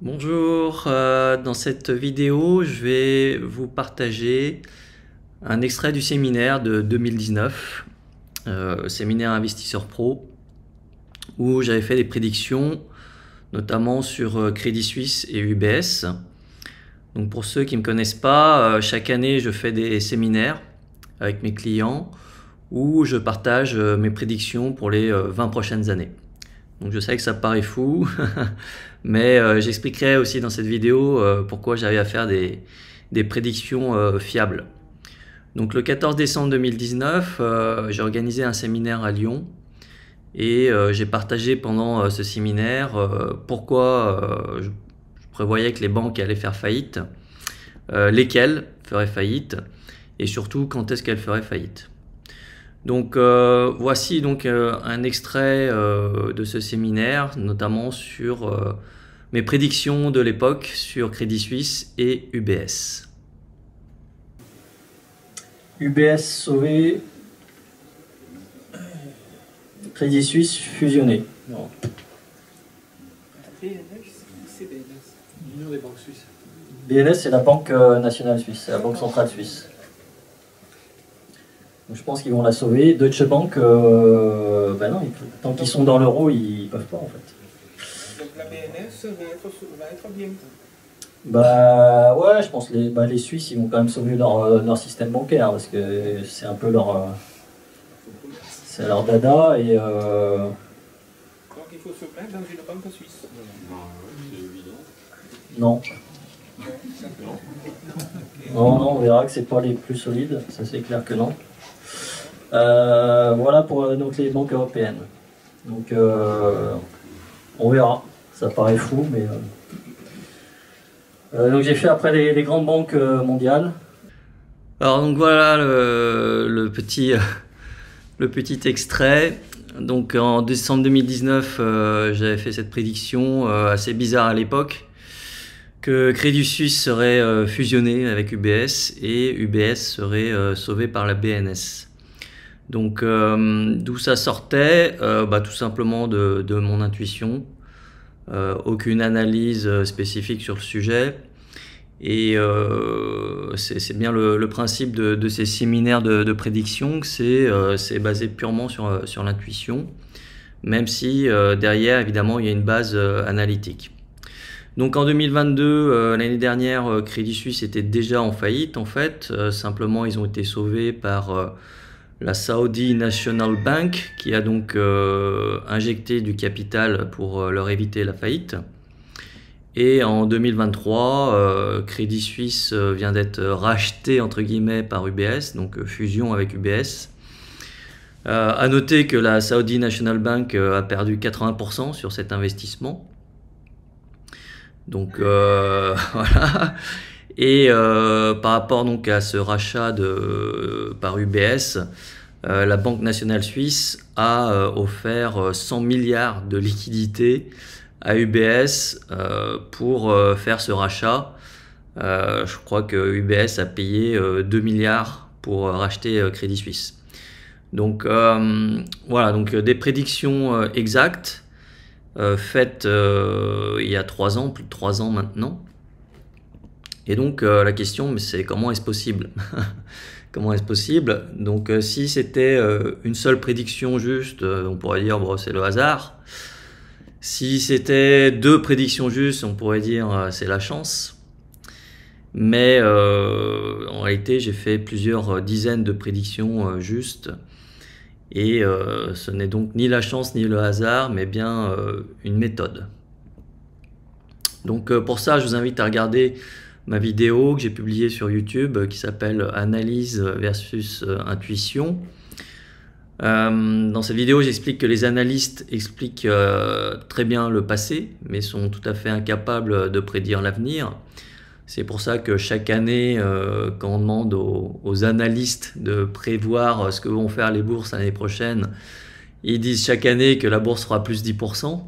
Bonjour, dans cette vidéo, je vais vous partager un extrait du séminaire de 2019, séminaire Investisseur Pro, où j'avais fait des prédictions, notamment sur Crédit Suisse et UBS. Donc pour ceux qui ne me connaissent pas, chaque année je fais des séminaires avec mes clients où je partage mes prédictions pour les 20 prochaines années. Donc je sais que ça paraît fou, mais j'expliquerai aussi dans cette vidéo pourquoi j'arrive à faire des prédictions fiables. Donc le 14 décembre 2019, j'ai organisé un séminaire à Lyon et j'ai partagé pendant ce séminaire pourquoi je prévoyais que les banques allaient faire faillite, lesquelles feraient faillite et surtout quand est-ce qu'elles feraient faillite. Donc voici donc un extrait de ce séminaire, notamment sur mes prédictions de l'époque sur Crédit Suisse et UBS. UBS sauvé, Crédit Suisse fusionné. Non. BNS, c'est BNS, l'Union des banques suisses. BNS, c'est la Banque nationale suisse, c'est la Banque centrale suisse. Donc, je pense qu'ils vont la sauver. Deutsche Bank, ben non, tant qu'ils sont dans l'euro, ils peuvent pas en fait. Donc la BNS va être bien. Bah ouais, je pense que les Suisses, ils vont quand même sauver leur système bancaire parce que c'est un peu c'est leur dada et Donc il faut se mettre dans une banque suisse. non. Non, on verra que c'est pas les plus solides, ça c'est clair que non. Voilà pour donc, les banques européennes. Donc on verra, ça paraît fou, mais... donc j'ai fait après les grandes banques mondiales. Alors donc voilà le petit extrait. Donc en décembre 2019, j'avais fait cette prédiction assez bizarre à l'époque, que Crédit Suisse serait fusionné avec UBS et UBS serait sauvé par la BNS. Donc d'où ça sortait? Tout simplement de mon intuition, aucune analyse spécifique sur le sujet. Et c'est bien le principe de ces séminaires de prédiction, que c'est basé purement sur l'intuition, même si derrière évidemment il y a une base analytique. Donc en 2022, l'année dernière, Crédit Suisse était déjà en faillite en fait. Simplement ils ont été sauvés par la Saudi National Bank qui a donc injecté du capital pour leur éviter la faillite. Et en 2023, Crédit Suisse vient d'être racheté entre guillemets par UBS, donc fusion avec UBS. À noter que la Saudi National Bank a perdu 80% sur cet investissement. Donc voilà. Et par rapport donc à ce rachat par UBS, la Banque nationale suisse a offert 100 milliards de liquidités à UBS pour faire ce rachat. Je crois que UBS a payé 2 milliards pour racheter Crédit Suisse. Donc voilà, donc des prédictions exactes faites il y a 3 ans, plus de 3 ans maintenant. Et donc la question, c'est comment est-ce possible? Comment est-ce possible? Donc si c'était une seule prédiction juste, on pourrait dire bon, c'est le hasard. Si c'était 2 prédictions justes, on pourrait dire c'est la chance. Mais en réalité, j'ai fait plusieurs dizaines de prédictions justes. Et ce n'est donc ni la chance ni le hasard, mais bien une méthode. Donc pour ça, je vous invite à regarder ma vidéo que j'ai publiée sur YouTube qui s'appelle Analyse versus intuition. Dans cette vidéo, j'explique que les analystes expliquent très bien le passé, mais sont tout à fait incapables de prédire l'avenir. C'est pour ça que chaque année, quand on demande aux analystes de prévoir ce que vont faire les bourses l'année prochaine, ils disent chaque année que la bourse fera plus 10%.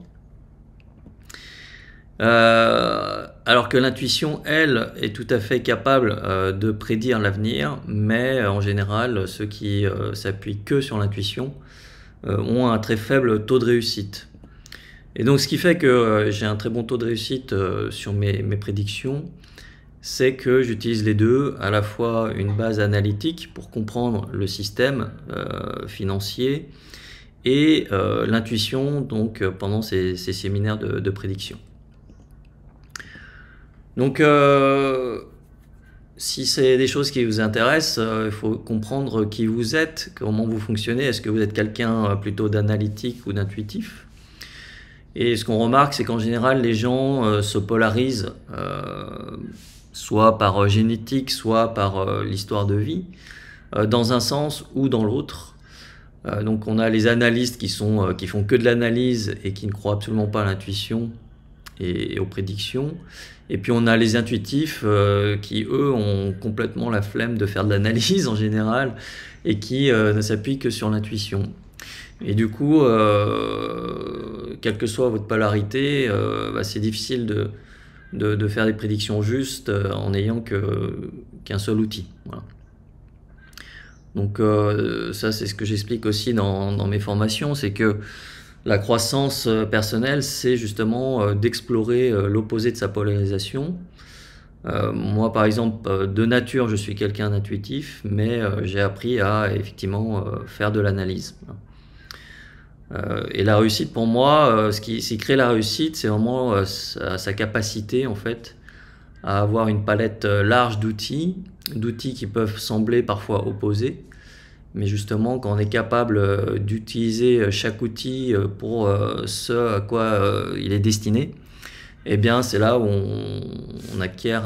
Alors que l'intuition, elle, est tout à fait capable de prédire l'avenir, mais en général, ceux qui s'appuient que sur l'intuition ont un très faible taux de réussite. Et donc ce qui fait que j'ai un très bon taux de réussite sur mes prédictions, c'est que j'utilise les deux, à la fois une base analytique pour comprendre le système financier et l'intuition donc pendant ces séminaires de prédiction. Donc si c'est des choses qui vous intéressent, il faut comprendre qui vous êtes, comment vous fonctionnez. Est-ce que vous êtes quelqu'un plutôt d'analytique ou d'intuitif? Et ce qu'on remarque, c'est qu'en général, les gens se polarisent, soit par génétique, soit par l'histoire de vie, dans un sens ou dans l'autre. Donc on a les analystes qui font que de l'analyse et qui ne croient absolument pas à l'intuition et aux prédictions. Et puis on a les intuitifs qui, eux, ont complètement la flemme de faire de l'analyse en général et qui ne s'appuient que sur l'intuition. Et du coup, quelle que soit votre polarité, c'est difficile de faire des prédictions justes en n'ayant qu'un seul outil. Voilà. Donc ça, c'est ce que j'explique aussi dans mes formations, c'est que la croissance personnelle, c'est justement d'explorer l'opposé de sa polarisation. Moi, par exemple, de nature, je suis quelqu'un d'intuitif, mais j'ai appris à effectivement faire de l'analyse. Et la réussite, pour moi, ce qui crée la réussite, c'est vraiment sa capacité, en fait, à avoir une palette large d'outils qui peuvent sembler parfois opposés. Mais justement, quand on est capable d'utiliser chaque outil pour ce à quoi il est destiné, eh bien, c'est là où on acquiert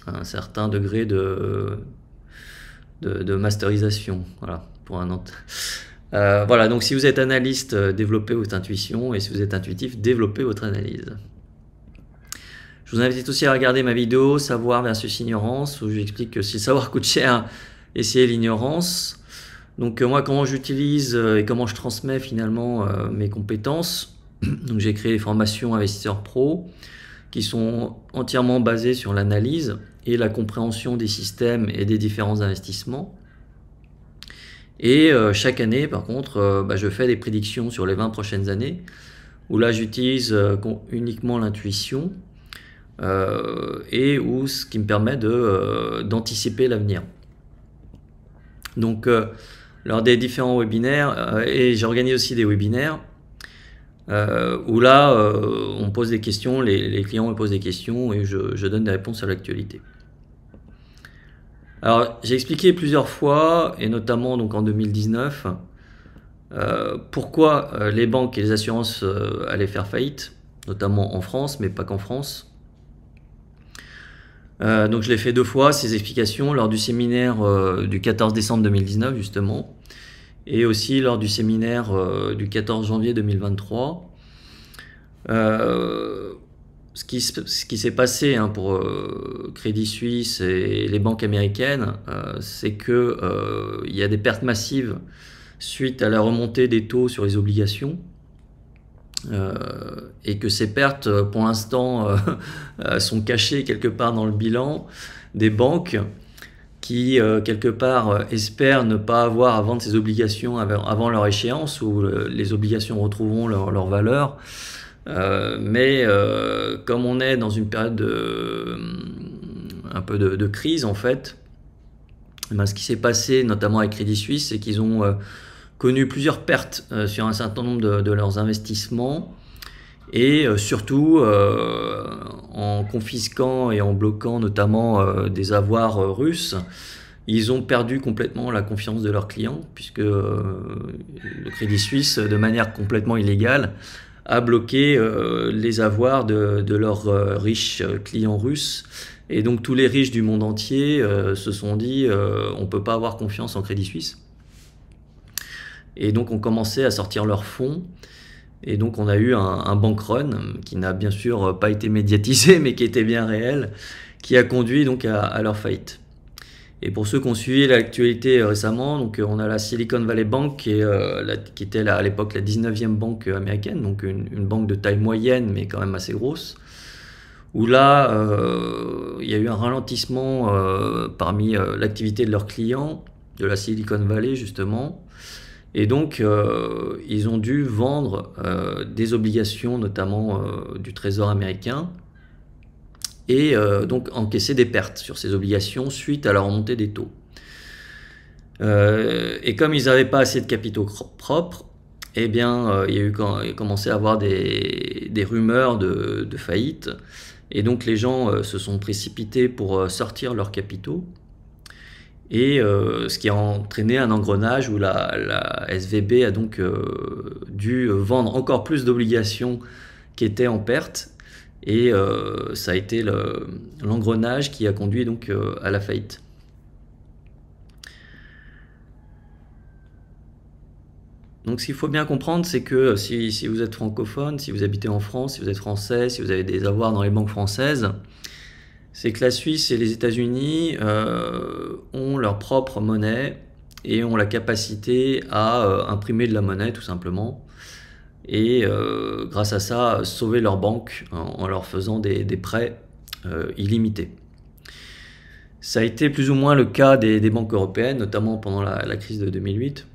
un certain degré de masterisation. Voilà, pour un autre. Voilà, donc si vous êtes analyste, développez votre intuition, et si vous êtes intuitif, développez votre analyse. Je vous invite aussi à regarder ma vidéo Savoir versus ignorance, où j'explique que si le savoir coûte cher, essayez l'ignorance. Donc moi, comment j'utilise et comment je transmets finalement mes compétences. Donc j'ai créé des formations investisseurs pro qui sont entièrement basées sur l'analyse et la compréhension des systèmes et des différents investissements. Et chaque année, par contre, je fais des prédictions sur les 20 prochaines années, où là j'utilise uniquement l'intuition et où ce qui me permet d'anticiper l'avenir. Donc lors des différents webinaires, et j'organise aussi des webinaires, où là on pose des questions, les clients me posent des questions et je donne des réponses à l'actualité. Alors j'ai expliqué plusieurs fois, et notamment donc en 2019, pourquoi les banques et les assurances allaient faire faillite, notamment en France, mais pas qu'en France. Donc je l'ai fait 2 fois, ces explications, lors du séminaire du 14 décembre 2019 justement, et aussi lors du séminaire du 14 janvier 2023. Ce qui s'est passé pour Crédit Suisse et les banques américaines, c'est que il y a des pertes massives suite à la remontée des taux sur les obligations. Et que ces pertes, pour l'instant, sont cachées quelque part dans le bilan des banques qui, quelque part, espèrent ne pas avoir à vendre ces obligations avant leur échéance, où les obligations retrouveront leur valeur. Mais comme on est dans une période un peu de crise, en fait, ce qui s'est passé, notamment avec Crédit Suisse, c'est qu'ils ont connu plusieurs pertes sur un certain nombre de leurs investissements, et surtout en confisquant et en bloquant notamment des avoirs russes, ils ont perdu complètement la confiance de leurs clients, puisque le Crédit Suisse, de manière complètement illégale, a bloqué les avoirs de leurs riches clients russes. Et donc tous les riches du monde entier se sont dit on ne peut pas avoir confiance en Crédit Suisse. Et donc on commençait à sortir leurs fonds. Et donc on a eu un bank run qui n'a bien sûr pas été médiatisé, mais qui était bien réel, qui a conduit donc à leur faillite. Et pour ceux qui ont suivi l'actualité récemment, donc on a la Silicon Valley Bank qui était à l'époque la 19e banque américaine, donc une banque de taille moyenne mais quand même assez grosse, où là il y a eu un ralentissement parmi l'activité de leurs clients, de la Silicon Valley justement, Et donc, ils ont dû vendre des obligations, notamment du Trésor américain, et donc encaisser des pertes sur ces obligations suite à la remontée des taux. Et comme ils n'avaient pas assez de capitaux propres, eh bien, il y a commencé à avoir des rumeurs de faillite. Et donc, les gens se sont précipités pour sortir leurs capitaux. Et ce qui a entraîné un engrenage où la SVB a donc dû vendre encore plus d'obligations qui étaient en perte. Et ça a été l'engrenage qui a conduit donc à la faillite. Donc ce qu'il faut bien comprendre, c'est que si vous êtes francophone, si vous habitez en France, si vous êtes français, si vous avez des avoirs dans les banques françaises, c'est que la Suisse et les États-Unis ont leur propre monnaie et ont la capacité à imprimer de la monnaie tout simplement. Et grâce à ça, sauver leur banque en leur faisant des prêts illimités. Ça a été plus ou moins le cas des banques européennes, notamment pendant la crise de 2008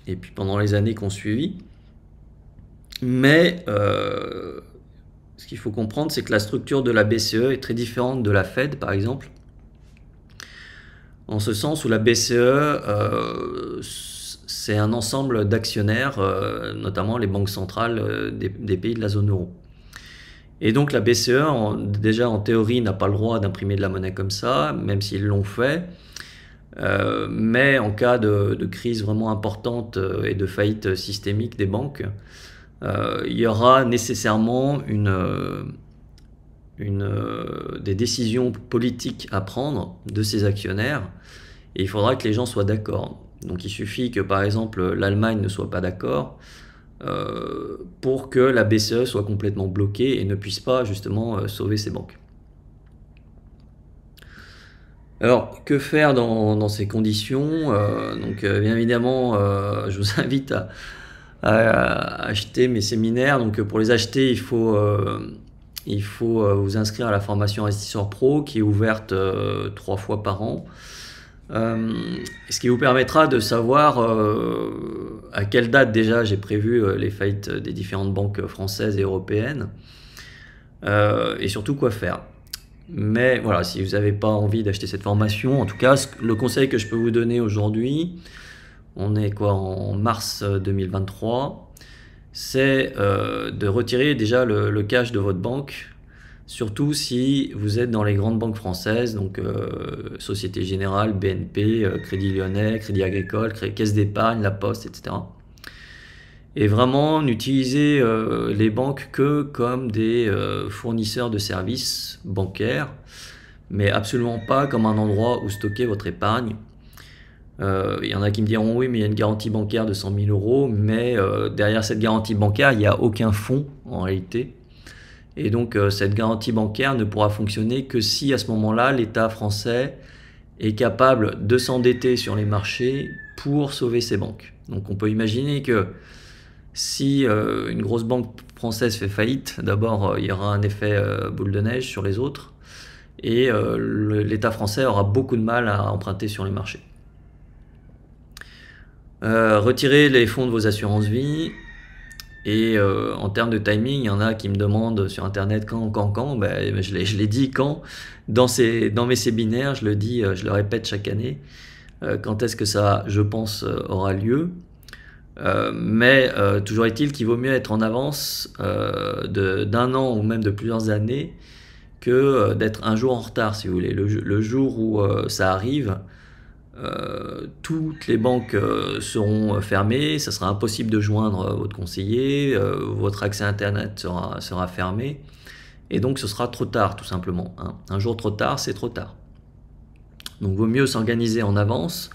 et puis pendant les années qui ont suivi. Mais ce qu'il faut comprendre, c'est que la structure de la BCE est très différente de la Fed, par exemple, en ce sens où la BCE, c'est un ensemble d'actionnaires, notamment les banques centrales des pays de la zone euro. Et donc la BCE, déjà en théorie, n'a pas le droit d'imprimer de la monnaie comme ça, même s'ils l'ont fait. Mais en cas de crise vraiment importante et de faillite systémique des banques, il y aura nécessairement des décisions politiques à prendre de ces actionnaires et il faudra que les gens soient d'accord. Donc il suffit que par exemple l'Allemagne ne soit pas d'accord pour que la BCE soit complètement bloquée et ne puisse pas justement sauver ses banques. Alors, que faire dans ces conditions? Donc, bien évidemment, je vous invite à acheter mes séminaires. Donc, pour les acheter, il faut vous inscrire à la formation Investisseur Pro qui est ouverte 3 fois par an. Ce qui vous permettra de savoir à quelle date déjà j'ai prévu les faillites des différentes banques françaises et européennes et surtout quoi faire. Mais voilà, si vous n'avez pas envie d'acheter cette formation, en tout cas, le conseil que je peux vous donner aujourd'hui, on est quoi en mars 2023, c'est de retirer déjà le cash de votre banque, surtout si vous êtes dans les grandes banques françaises, donc Société Générale, BNP, Crédit Lyonnais, Crédit Agricole, Caisse d'Épargne, La Poste, etc. Et vraiment n'utilisez les banques que comme des fournisseurs de services bancaires, mais absolument pas comme un endroit où stocker votre épargne. Il y en a qui me diront oui, mais il y a une garantie bancaire de 100 000 euros, mais derrière cette garantie bancaire, il n'y a aucun fonds en réalité. Et donc cette garantie bancaire ne pourra fonctionner que si à ce moment-là, l'État français est capable de s'endetter sur les marchés pour sauver ses banques. Donc on peut imaginer que si une grosse banque française fait faillite, d'abord il y aura un effet boule de neige sur les autres et l'État français aura beaucoup de mal à emprunter sur les marchés. Retirez les fonds de vos assurances vie et en termes de timing, il y en a qui me demandent sur internet quand, ben, je l'ai dit quand, dans mes séminaires, je le dis, je le répète chaque année, quand est-ce que ça, je pense, aura lieu. Mais toujours est-il qu'il vaut mieux être en avance d'un an ou même de plusieurs années que d'être un jour en retard, si vous voulez. Le jour où ça arrive, toutes les banques seront fermées, ça sera impossible de joindre votre conseiller, votre accès à Internet sera fermé, et donc ce sera trop tard tout simplement. Hein. Un jour trop tard, c'est trop tard. Donc vaut mieux s'organiser en avance.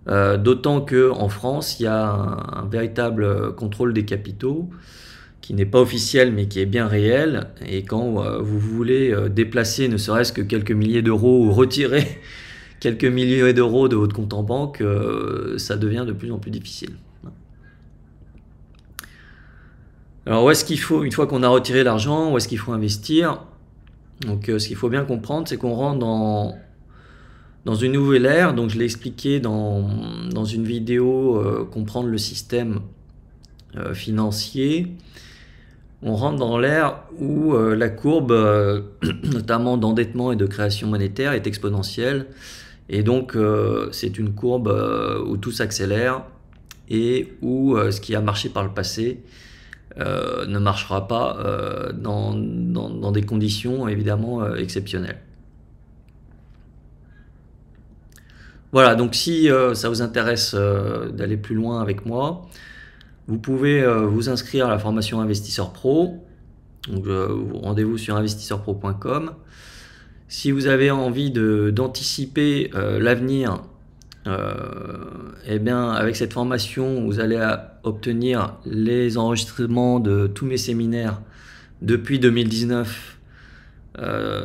D'autant qu'en France, il y a un véritable contrôle des capitaux qui n'est pas officiel mais qui est bien réel. Et quand vous voulez déplacer ne serait-ce que quelques milliers d'euros ou retirer quelques milliers d'euros de votre compte en banque, ça devient de plus en plus difficile. Alors où est-ce qu'il faut, une fois qu'on a retiré l'argent, où est-ce qu'il faut investir? Donc ce qu'il faut bien comprendre, c'est qu'on rentre dans une nouvelle ère. Donc je l'ai expliqué dans une vidéo, comprendre le système financier. On rentre dans l'ère où la courbe, notamment d'endettement et de création monétaire, est exponentielle. Et donc, c'est une courbe où tout s'accélère et où ce qui a marché par le passé ne marchera pas dans des conditions évidemment exceptionnelles. Voilà, donc si ça vous intéresse d'aller plus loin avec moi, vous pouvez vous inscrire à la formation Investisseur Pro. Donc, rendez-vous sur investisseurpro.com. Si vous avez envie d'anticiper l'avenir, eh bien, avec cette formation, vous allez obtenir les enregistrements de tous mes séminaires depuis 2019,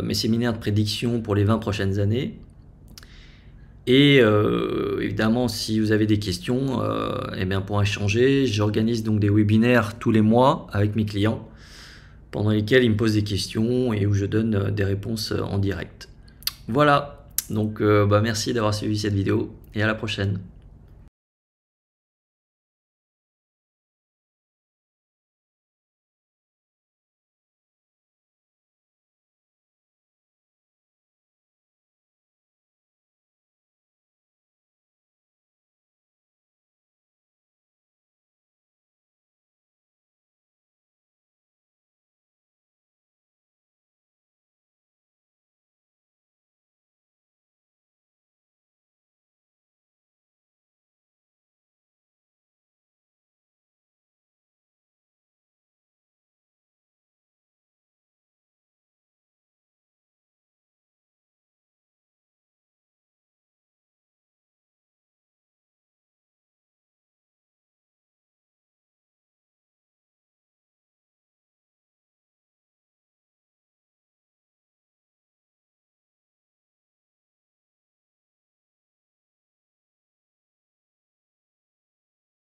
mes séminaires de prédiction pour les 20 prochaines années. Et évidemment, si vous avez des questions, eh bien, pour échanger, j'organise donc des webinaires tous les mois avec mes clients, pendant lesquels ils me posent des questions et où je donne des réponses en direct. Voilà, donc merci d'avoir suivi cette vidéo et à la prochaine.